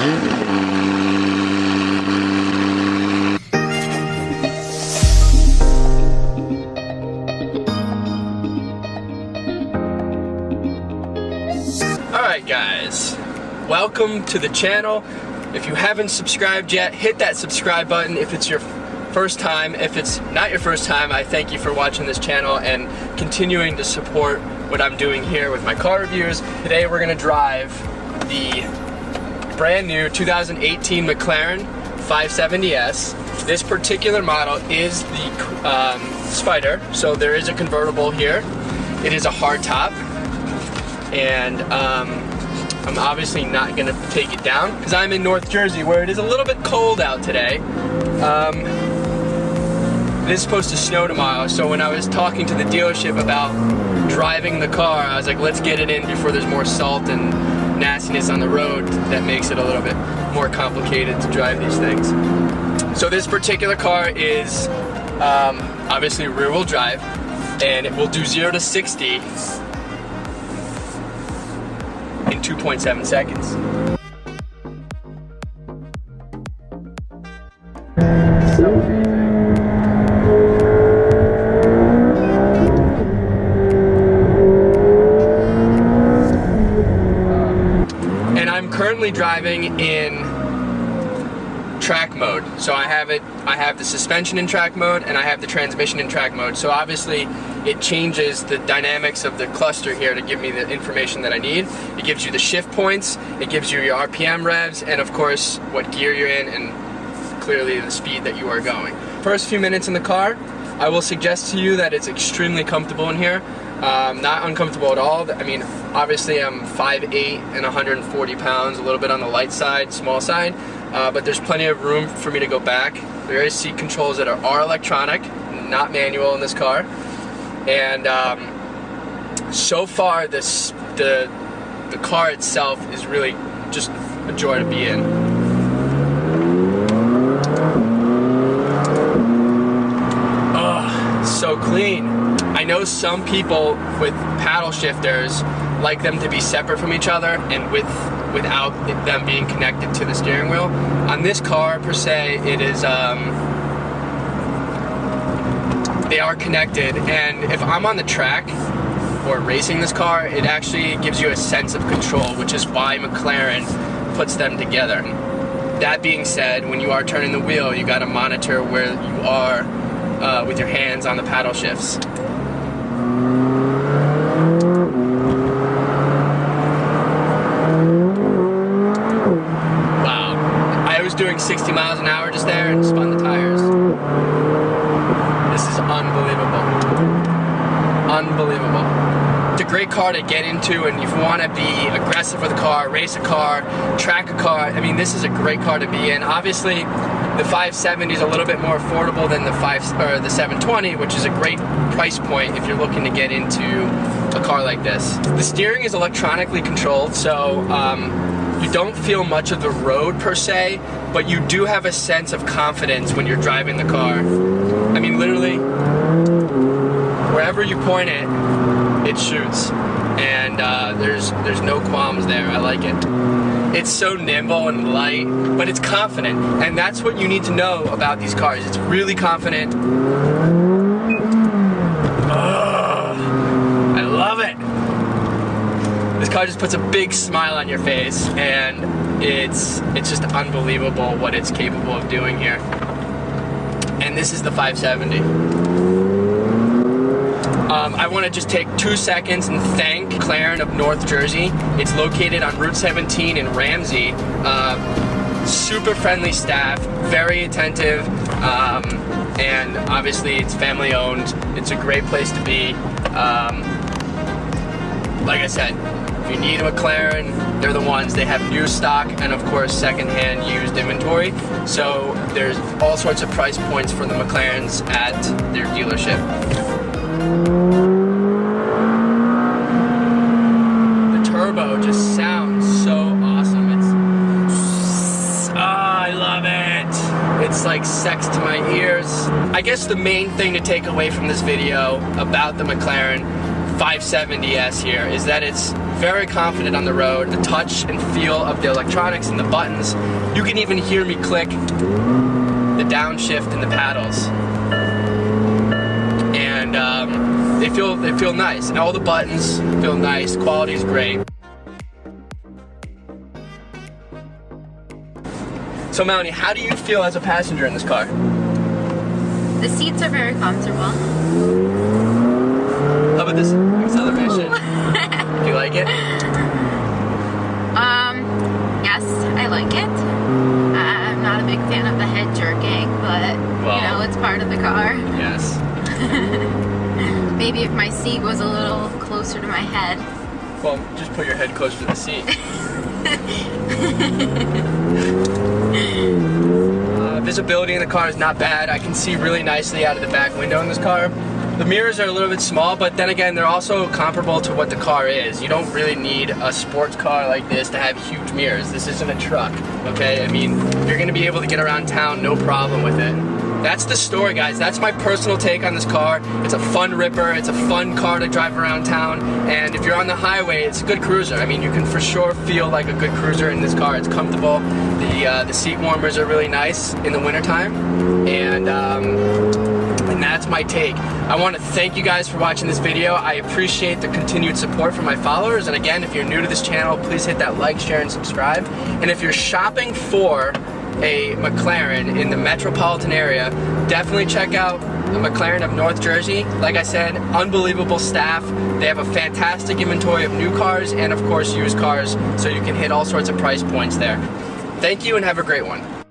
Alright guys, welcome to the channel. If you haven't subscribed yet, hit that subscribe button if it's your first time. If it's not your first time, I thank you for watching this channel and continuing to support what I'm doing here with my car reviews. Today we're going to drive the brand new 2018 McLaren 570S. This particular model is the Spider, so there is a convertible here. It is a hard top, and I'm obviously not going to take it down because I'm in North Jersey where it is a little bit cold out today. It is supposed to snow tomorrow, so when I was talking to the dealership about driving the car, I was like, let's get it in before there's more salt and nastiness on the road that makes it a little bit more complicated to drive these things. So this particular car is obviously rear-wheel drive, and it will do 0 to 60 in 2.7 seconds. So amazing. And I'm currently driving in track mode. So I have the suspension in track mode and I have the transmission in track mode. So obviously it changes the dynamics of the cluster here to give me the information that I need. It gives you the shift points, it gives you your RPM revs, and of course what gear you're in and clearly the speed that you are going. First few minutes in the car, I will suggest to you that it's extremely comfortable in here. Not uncomfortable at all. I mean, obviously I'm 5'8" and 140 pounds, a little bit on the light side, small side, but there's plenty of room for me to go back. There is seat controls that are electronic, not manual in this car. And so far the car itself is really just a joy to be in. Oh, so clean. I know some people with paddle shifters like them to be separate from each other and without them being connected to the steering wheel. On this car per se, it is they are connected, and if I'm on the track or racing this car, it actually gives you a sense of control, which is why McLaren puts them together. That being said, when you are turning the wheel, you got to monitor where you are with your hands on the paddle shifts. Wow, I was doing 60 miles an hour just there and spun the tires. This is unbelievable. Unbelievable. It's a great car to get into, and if you want to be aggressive with a car, race a car, track a car, I mean, this is a great car to be in. Obviously, the 570 is a little bit more affordable than the 720, which is a great price point if you're looking to get into a car like this. The steering is electronically controlled, so you don't feel much of the road per se, but you do have a sense of confidence when you're driving the car. I mean, literally, wherever you point it, it shoots, and there's no qualms there. I like it. It's so nimble and light, but it's confident, and that's what you need to know about these cars. It's really confident. Oh, I love it. This car just puts a big smile on your face, and it's just unbelievable what it's capable of doing here. And this is the 570. I want to just take 2 seconds and thank McLaren of New Jersey. It's located on Route 17 in Ramsey. Super friendly staff, very attentive, and obviously it's family owned. It's a great place to be. Like I said, if you need a McLaren, they're the ones. They have new stock and of course second-hand used inventory. So there's all sorts of price points for the McLarens at their dealership. The turbo just sounds so awesome. I love it. It's like sex to my ears. I guess the main thing to take away from this video about the McLaren 570S here is that it's very confident on the road. The touch and feel of the electronics and the buttons. You can even hear me click the downshift and the paddles. And they feel nice. And all the buttons feel nice. Quality is great. So Melanie, how do you feel as a passenger in this car? The seats are very comfortable. How about this acceleration? Do you like it? Yes, I like it. I'm not a big fan of the head jerking, but well, you know, it's part of the car. Yes. Maybe if my seat was a little closer to my head. Well, just put your head closer to the seat. Visibility in the car is not bad. I can see really nicely out of the back window in this car. The mirrors are a little bit small, but then again, they're also comparable to what the car is. You don't really need a sports car like this to have huge mirrors. This isn't a truck, okay? I mean, you're gonna be able to get around town no problem with it. That's the story, guys. That's my personal take on this car. It's a fun ripper. It's a fun car to drive around town. And if you're on the highway, it's a good cruiser. I mean, you can for sure feel like a good cruiser in this car. It's comfortable. The seat warmers are really nice in the wintertime. And that's my take. I want to thank you guys for watching this video. I appreciate the continued support from my followers. And again, if you're new to this channel, please hit that like, share, and subscribe. And if you're shopping for a McLaren in the metropolitan area, definitely check out the McLaren of North Jersey. Like I said, unbelievable staff. They have a fantastic inventory of new cars and of course used cars, so you can hit all sorts of price points there. Thank you and have a great one.